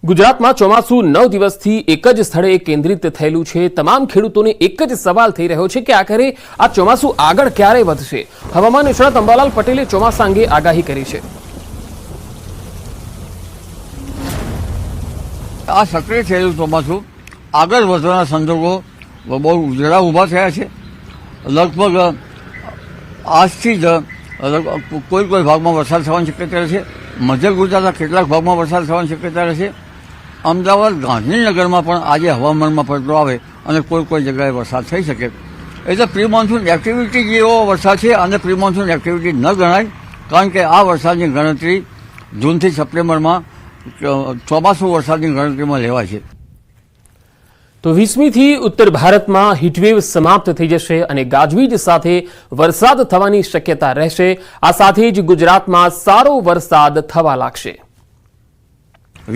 ગુજરાતમાં ચોમાસું 9 દિવસથી એક જ સ્થળે કેન્દ્રિત થયેલું છે। તમામ ખેડૂતોને એક જ સવાલ થઈ રહ્યો છે કે આખરે આ ચોમાસું આગળ ક્યારે વધશે। હવામાન નિષ્ણાત અંબાલાલ પટેલે ચોમાસા અંગે આગાહી કરી છે। આ સક્રિય થયેલું ચોમાસું આગળ વધવાના સંજોગો બહુ જરા ઊભા થયા છે। લગભગ આજથી જ કોઈ ભાગમાં વરસાદ થવાની શક્યતા રહેશે। મધ્ય ગુજરાતના કેટલાક ભાગમાં વરસાદ થવાની શક્યતા રહેશે। અમદાવાદ ગાંધીનગરમાં પણ આજે હવામાનમાં પલટો આવે અને કોઈ જગ્યાએ વરસાદ થઈ શકે। એટલે પ્રી મોન્સૂન એક્ટિવિટી જેવો વરસાદ છે અને પ્રી મોન્સૂન એક્ટિવિટી ન ગણાય, કારણ કે આ વરસાદની ગણતરી જૂનથી સપ્ટેમ્બરમાં ચોમાસું વરસાદની ગણતરીમાં લેવાય છે। તો 20મીથી ઉત્તર ભારતમાં હીટવેવ સમાપ્ત થઈ જશે અને ગાજવીજ સાથે વરસાદ થવાની શક્યતા રહેશે। આ સાથે જ ગુજરાતમાં સારો વરસાદ થવા લાગશે।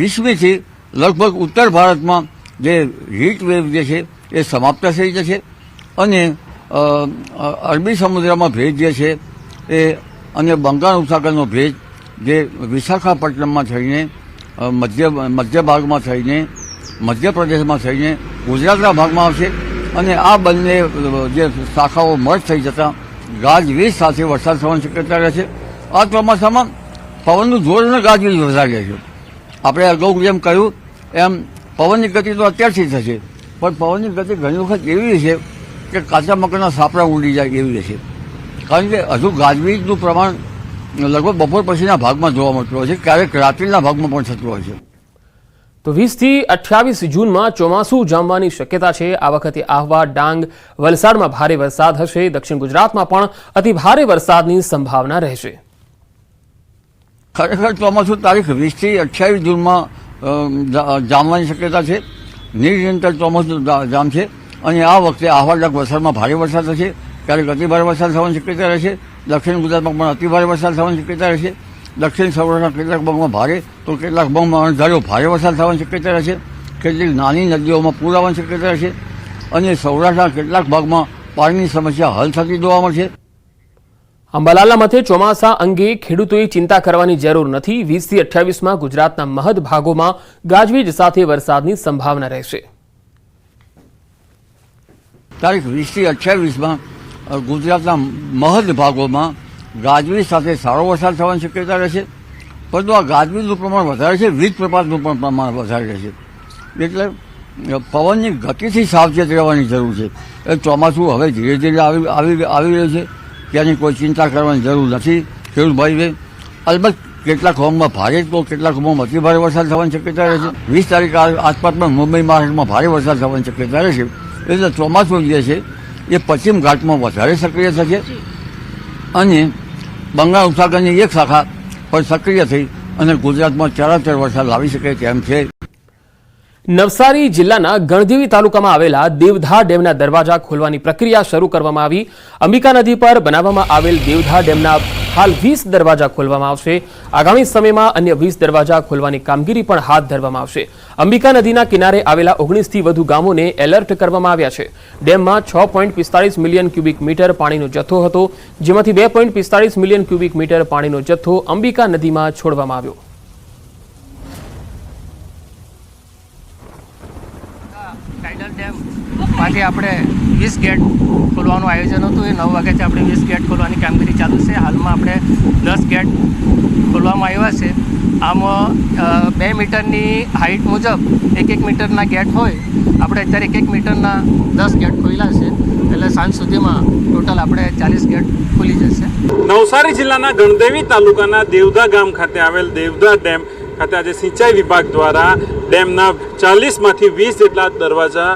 20મીથી લગભગ ઉત્તર ભારતમાં જે હીટ વેવ જે છે એ સમાપ્ત થઈ જશે અને અરબી સમુદ્રમાં ભેજ જે છે એ અને બંગાળ ઉપસાગરનો ભેજ જે વિશાખાપટ્ટનમમાં થઈને મધ્ય ભાગમાં થઈને મધ્યપ્રદેશમાં થઈને ગુજરાતના ભાગમાં આવશે અને આ બંને જે શાખાઓ મર્જ થઈ જતાં ગાજવીજ સાથે વરસાદ થવાની શક્યતા રહેશે। આ ચોમાસામાં પવનનું જોર અને ગાજવીજ વધારે રહેશે। આપણે અગાઉ જેમ કહ્યું એમ પવનની ગતિ તો અત્યારથી થશે, પણ પવનની ગતિ ઘણી વખત એવી રહેશે કે કાચા મકાનના સાપડા ઉડી જાય એવી રહેશે, કારણ કે હજુ ગાજવીજનું પ્રમાણ લગભગ બપોર પછીના ભાગમાં જોવા મળતું હોય છે, ક્યારેક રાત્રિના ભાગમાં પણ થતું હોય છે। તો 20થી 28 જૂનમાં ચોમાસું જામવાની શક્યતા છે। આ વખતે આહવા, ડાંગ, વલસાડમાં ભારે વરસાદ હશે। દક્ષિણ ગુજરાતમાં પણ અતિ ભારે વરસાદની સંભાવના રહેશે। ખરેખર ચોમાસું તારીખ 20થી 28 જૂનમાં જામવાની શક્યતા છે। નિરંતર ચોમાસું જામશે અને આ વખતે આહવા, ડાંગ, વલસાડમાં ભારે વરસાદ થશે, ક્યારેક અતિ ભારે વરસાદ થવાની શક્યતા રહેશે। દક્ષિણ ગુજરાતમાં પણ અતિ ભારે વરસાદ થવાની શક્યતા રહેશે। દક્ષિણ સૌરાષ્ટ્રના કેટલાક ભાગમાં ભારે તો કેટલાક ભાગમાં અણધાર્યો ભારે વરસાદ થવાની શક્યતા રહેશે। કેટલીક નાની નદીઓમાં પૂર આવવાની શક્યતા રહેશે અને સૌરાષ્ટ્રના કેટલાક ભાગમાં પાણીની સમસ્યા હલ થતી જોવા મળશે। અંબાલાલના મતે ચોમાસા અંગે ખેડૂતોએ ચિંતા કરવાની જરૂર નથી। 20થી 28માં ગુજરાતના મહદ ભાગોમાં ગાજવીજ સાથે વરસાદની સંભાવના રહેશે। તારીખ 20થી 28માં ગુજરાતના મહદ ભાગોમાં ગાજવીજ સાથે સારો વરસાદ થવાની શક્યતા રહેશે, પરંતુ આ ગાજવીજનું પ્રમાણ વધારે છે, વીજ પ્રપાતનું પણ પ્રમાણ વધારે રહેશે, એટલે પવનની ગતિથી સાવચેત રહેવાની જરૂર છે। એ ચોમાસું હવે ધીરે ધીરે આવી રહ્યું છે, ત્યાંની કોઈ ચિંતા કરવાની જરૂર નથી ખેડૂત ભાઈને। અલબત્ત કેટલાક ભાગમાં ભારે તો કેટલાક ભાગમાં અતિ ભારે વરસાદ થવાની શક્યતા રહેશે। 20 તારીખ આસપાસ પણ મુંબઈ, મહારાષ્ટ્રમાં ભારે વરસાદ થવાની શક્યતા રહેશે। એટલે ચોમાસું જે છે એ પશ્ચિમ ઘાટમાં વધારે સક્રિય થશે અને બંગાળ ઉપસાગરની એક શાખા પણ સક્રિય થઈ અને ગુજરાતમાં ચરાચર વરસાદ લાવી શકે તેમ છે। નવસારી જિલ્લાના ગણદેવી તાલુકામાં આવેલા દેવધા ડેમના દરવાજા ખોલવાની પ્રક્રિયા શરૂ કરવામાં આવી। અંબિકા નદી પર બનાવવામાં આવેલ દેવધા ડેમના હાલ 20 દરવાજા ખોલવામાં આવશે। આગામી સમયમાં અન્ય 20 દરવાજા ખોલવાની કામગીરી પણ હાથ ધરવામાં આવશે। અંબિકા નદીના કિનારે આવેલા 19થી વધુ ગામોને એલર્ટ કરવામાં આવ્યા છે। ડેમમાં 6.45 મિલિયન ક્યુબિક મીટર પાણીનો જથ્થો હતો, જેમાંથી 2.45 મિલિયન ક્યુબિક મીટર પાણીનો જથ્થો અંબિકા નદીમાં છોડવામાં આવ્યો। ટાઇડલ ડેમમાંથી આપણે 20 ગેટ ખોલવાનું આયોજન હતું। એ 9 વાગ્યાથી આપણે 20 ગેટ ખોલવાની કામગીરી ચાલુ છે। હાલમાં આપણે 10 ગેટ ખોલવામાં આવ્યા છે। આમાં 2 મીટરની હાઇટ મુજબ 1 મીટરના ગેટ હોય, આપણે અત્યારે 1 મીટરના 10 ગેટ ખોલ્યા છે, એટલે સાંજ સુધીમાં ટોટલ આપણે 40 ગેટ ખુલી જશે। નવસારી જિલ્લાના ગણદેવી તાલુકાના દેવધા ગામ ખાતે આવેલ દેવધા ડેમ ખાતે આજે સિંચાઈ વિભાગ દ્વારા ડેમના 40માંથી 20 જેટલા દરવાજા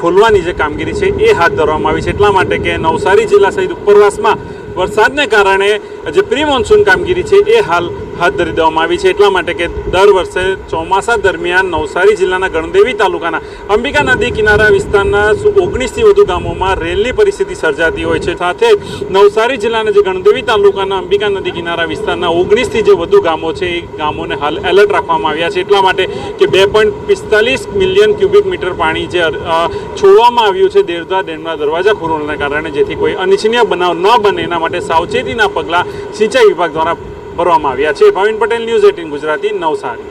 ખોલવાની જે કામગીરી છે એ હાથ ધરવામાં આવી છે। એટલા માટે કે નવસારી જિલ્લા સહિત ઉપરવાસમાં વરસાદને કારણે જે પ્રી મોન્સૂન કામગીરી છે એ હાલ હાથ ધરી દેવામાં આવી છે। એટલા માટે કે દર વર્ષે ચોમાસા દરમિયાન નવસારી જિલ્લાના ગણદેવી તાલુકાના અંબિકા નદી કિનારા વિસ્તારના 19થી વધુ ગામોમાં રેલની પરિસ્થિતિ સર્જાતી હોય છે। સાથે નવસારી જિલ્લાના જે ગણદેવી તાલુકાના અંબિકા નદી કિનારા વિસ્તારના 19થી જે વધુ ગામો છે એ ગામોને હાલ એલર્ટ રાખવામાં આવ્યા છે। એટલા માટે કે 2.45 મિલિયન ક્યુબિક મીટર પાણી જે છોડવામાં આવ્યું છે દેવધા ડેમના દરવાજા ખોલવાના કારણે, જેથી કોઈ અનિચ્છનીય બનાવ ન બને એના માટે સાવચેતીના પગલાં સિંચાઈ વિભાગ દ્વારા ભરવામાં આવ્યા છે। ભાવિન પટેલ, ન્યૂઝ 18 ગુજરાતી, નવસારી।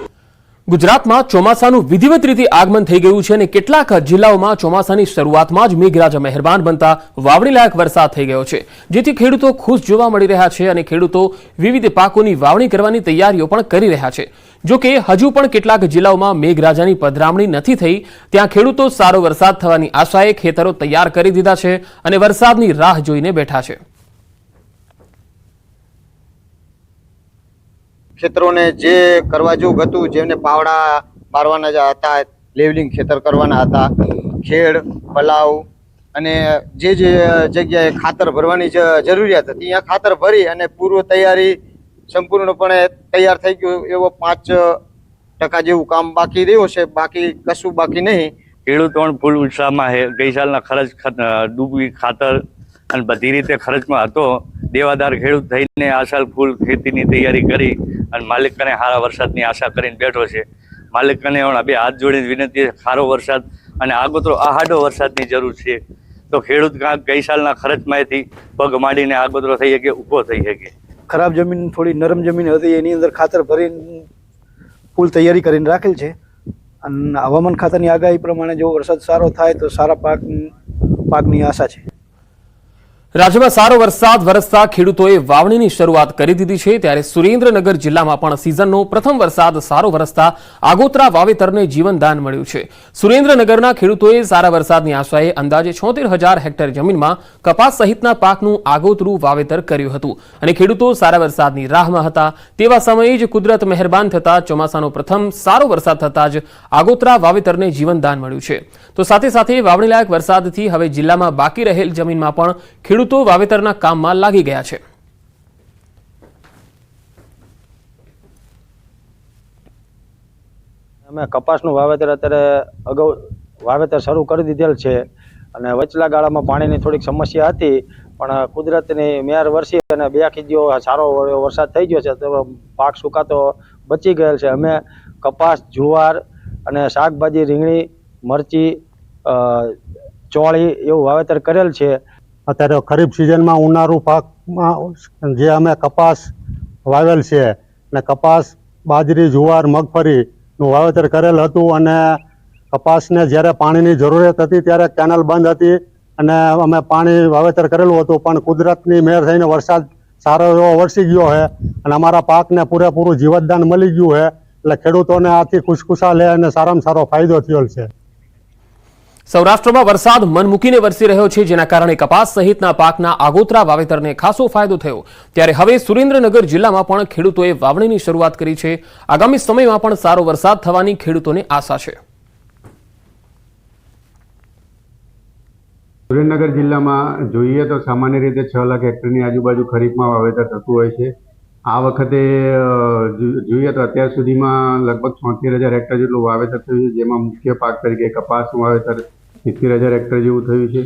ગુજરાતમાં ચોમાસાનું વિધિવત રીતે આગમન થઈ ગયું છે અને કેટલાક જિલ્લાઓમાં ચોમાસાની શરૂઆતમાં જ મેઘરાજા મહેરબાન બનતા વાવણી લાયક વરસાદ થઈ ગયો છે, જેથી ખેડૂતો ખુશ જોવા મળી રહ્યા છે અને ખેડૂતો વિવિધ પાકોની વાવણી કરવાની તૈયારીઓ પણ કરી રહ્યા છે। જો કે હજુ પણ કેટલાક જિલ્લાઓમાં મેઘરાજાની પધરામણી નથી થઈ, ત્યાં ખેડૂતો સારો વરસાદ થવાની આશાએ ખેતરો તૈયાર કરી દીધા છે અને વરસાદની રાહ જોઈને બેઠા છે। ખેતરોને જે કરવા જેવું હતું, જેમને પાવડા મારવાના હતા, લેવલિંગ ખેતર કરવાના હતા, ખેડ પલાવ અને જે જગ્યાએ ખાતર ભરવાની જરૂરિયાત હતી ત્યાં ખાતર ભરી અને પૂર્વ તૈયારી સંપૂર્ણપણે તૈયાર થઈ ગયું। એવો 5% જેવું કામ બાકી રહ્યું છે, બાકી કશું બાકી નહીં। ખેડૂતો પણ ફૂલ ઉત્સાહમાં છે। ગઈ સાલના ખર્ચ ડૂબી ખાતર અને બધી રીતે ખર્ચમાં હતો। દેવાદાર ખેડૂત થઈને આ સાલ ફૂલ ખેતીની તૈયારી કરી અને માલિકને સારા વરસાદની આશા કરીને બેઠો છે। માલિકને પણ બે હાથ જોડીને વિનંતી છે, સારો વરસાદ અને આગોતરો આહાડો વરસાદની જરૂર છે, તો ખેડૂત ગઈ સાલના ખર્ચમાંથી પગ માંડીને આગોતરો થઈ શકે, ઊભો થઈ શકે। ખરાબ જમીન થોડી નરમ જમીન હતી, એની અંદર ખાતર ભરીને ફૂલ તૈયારી કરીને રાખેલ છે અને હવામાન ખાતાની આગાહી પ્રમાણે જો વરસાદ સારો થાય તો સારા પાકની આશા છે। રાજ્યમાં સારો વરસાદ વરસતા ખેડૂતોએ વાવણીની શરૂઆત કરી દીધી છે, ત્યારે સુરેન્દ્રનગર જિલ્લામાં પણ સિઝનનો પ્રથમ વરસાદ સારો વરસતા આગોતરા વાવેતરને જીવનદાન મળ્યું છે। સુરેન્દ્રનગરના ખેડૂતોએ સારા વરસાદની આશાએ અંદાજે 76,000 હેક્ટર જમીનમાં કપાસ સહિતના પાકનું આગોતરું વાવેતર કર્યું હતું અને ખેડૂતો સારા વરસાદની રાહમાં હતા। તેવા સમયે જ કુદરત મહેરબાન થતા ચોમાસાનો પ્રથમ સારો વરસાદ થતા જ આગોતરા વાવેતરને જીવનદાન મળ્યું છે। તો સાથે સાથે વાવણી લાયક વરસાદથી હવે જિલ્લામાં બાકી રહેલ જમીનમાં પણ ખેડૂતો વાવેતરના કામમાં લાગી ગયા છે। અમે કપાસનું વાવેતર અત્યારે અગાઉ વાવેતર શરૂ કરી દીધેલ છે અને વચલા ગાળામાં પાણીની થોડીક સમસ્યા હતી, પણ કુદરતની મહેર વરસી અને 2 ખીજીઓ સારો વરસાદ થઈ ગયો છે, તો પાક સુકાતો બચી ગયેલ છે। અમે કપાસ, જુવાર અને શાકભાજી, રીંગણી, મરચી, ચોળી એવું વાવેતર કરેલ છે। અત્યારે ખરીફ સિઝનમાં ઉનાળુ પાકમાં જે અમે કપાસ વાવેલ છે અને કપાસ, બાજરી, જુવાર, મગફળીનું વાવેતર કરેલ હતું અને કપાસને જ્યારે પાણીની જરૂરિયાત હતી ત્યારે કેનાલ બંધ હતી અને અમે પાણી વાવેતર કરેલું હતું, પણ કુદરતની મહેર થઈને વરસાદ સારો એવો વરસી ગયો છે અને અમારા પાકને પૂરેપૂરું જીવતદાન મળી ગયું છે, એટલે ખેડૂતોને આથી ખુશખુશાલ છે અને સારામાં સારો ફાયદો થયો છે। સૌરાષ્ટ્રમાં વરસાદ મન મૂકીને વરસી રહ્યો છે, જેના કારણે કપાસ સહિતના પાકના આગોતરા વાવેતરને ખાસો ફાયદો થયો। ત્યારે હવે સુરેન્દ્રનગર જિલ્લામાં પણ ખેડૂતોએ વાવણીની શરૂઆત કરી છે। આગામી સમયમાં પણ સારો વરસાદ થવાની ખેડૂતોને આશા છે। સુરેન્દ્રનગર જિલ્લામાં જોઈએ તો સામાન્ય રીતે 6 લાખ હેક્ટરની આજુબાજુ ખરીફમાં વાવેતર થતું હોય છે। આ વખતે જોઈએ તો અત્યાર સુધીમાં લગભગ 76,000 હેક્ટર જેટલું વાવેતર થયું છે, જેમાં મુખ્ય પાક તરીકે કપાસનું વાવેતર 70,000 હેક્ટર જેવું થયું છે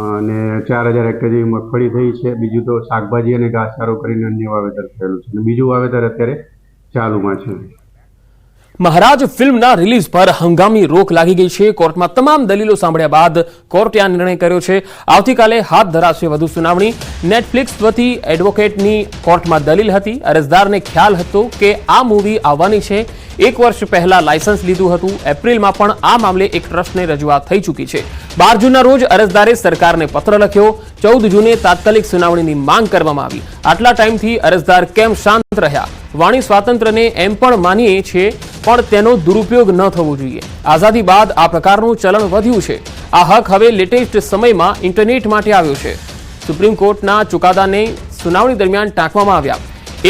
અને 4,000 હેક્ટર જેવી મગફળી થઈ છે। બીજું તો શાકભાજી અને ઘાસચારો કરીને અન્ય વાવેતર થયેલું છે અને બીજું વાવેતર અત્યારે ચાલુમાં છે। મહારાજ ફિલ્મના રિલીઝ પર હંગામી રોક લાગી ગઈ છે। કોર્ટમાં તમામ દલીલો સાંભળ્યા બાદ કોર્ટે આ નિર્ણય કર્યો છે। આવતીકાલે હાથ ધરાશે વધુ સુનાવણી। નેટફ્લિક્સ વતી એડવોકેટની કોર્ટમાં દલીલ હતી। અરજદારને ખ્યાલ હતો કે આ મૂવી આવવાની છે। 1 વર્ષ પહેલા લાયસન્સ લીધું હતું। એપ્રિલમાં પણ આ મામલે એક ટ્રસ્ટને રજૂઆત થઈ ચૂકી છે। 12 જૂનના રોજ અરજદારે સરકારને પત્ર લખ્યો। 14 જૂને તાત્કાલિક સુનાવણીની માંગ કરવામાં આવી। આટલા ટાઈમથી અરજદાર કેમ શાંત રહ્યા? વાણી સ્વાતંત્ર્યને એમ પણ માનીએ છીએ, પણ તેનો દુરુપયોગ ન થવો જોઈએ। આઝાદી બાદ આ પ્રકારનું ચલણ વધ્યું છે। આ હક હવે લેટેસ્ટ સમયમાં ઇન્ટરનેટ માટે આવ્યો છે। સુપ્રીમ કોર્ટના ચુકાદાને સુનાવણી દરમિયાન ટાંકવામાં આવ્યા।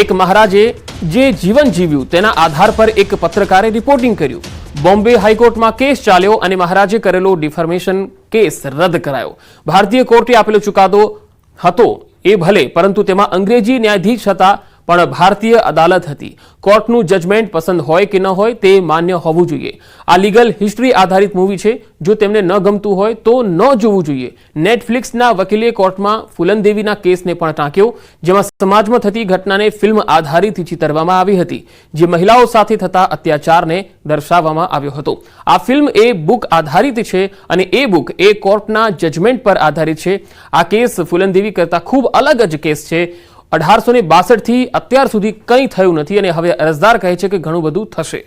એક મહારાજે જે જીવન જીવ્યું તેના આધાર પર એક પત્રકારે રિપોર્ટિંગ કર્યું। બોમ્બે હાઈકોર્ટમાં કેસ ચાલ્યો અને મહારાજે કરેલો ડિફર્મેશન કેસ રદ કરાયો। ભારતીય કોર્ટે આપેલો ચુકાદો હતો એ ભલે, પરંતુ તેમાં અંગ્રેજી ન્યાયાધીશ હતા, પણ ભારતીય અદાલત હતી। કોર્ટનું જજમેન્ટ પસંદ હોય કે ન હોય તે માન્ય હોવું જોઈએ। આ લીગલ હિસ્ટ્રી આધારિત મૂવી છે। જો તેમને ન ગમતું હોય તો ન જોવું જોઈએ। નેટફ્લિક્સના વકીલે કોર્ટમાં ફૂલનદેવીના કેસને પણ ટાંક્યો, જેમાં સમાજમાં થતી ઘટનાને ફિલ્મ આધારિત ચિતરવામાં આવી હતી, જે મહિલાઓ સાથે થતા અત્યાચારને દર્શાવવામાં આવ્યો હતો। આ ફિલ્મ એ બુક આધારિત છે અને એ બુક એ કોર્ટના જજમેન્ટ પર આધારિત છે। આ કેસ ફૂલનદેવી કરતા ખૂબ અલગ જ કેસ છે। 1862 થી અત્યાર સુધી કંઈ થયું નથી અને હવે અરજદાર કહે છે કે ઘણું બધું થશે।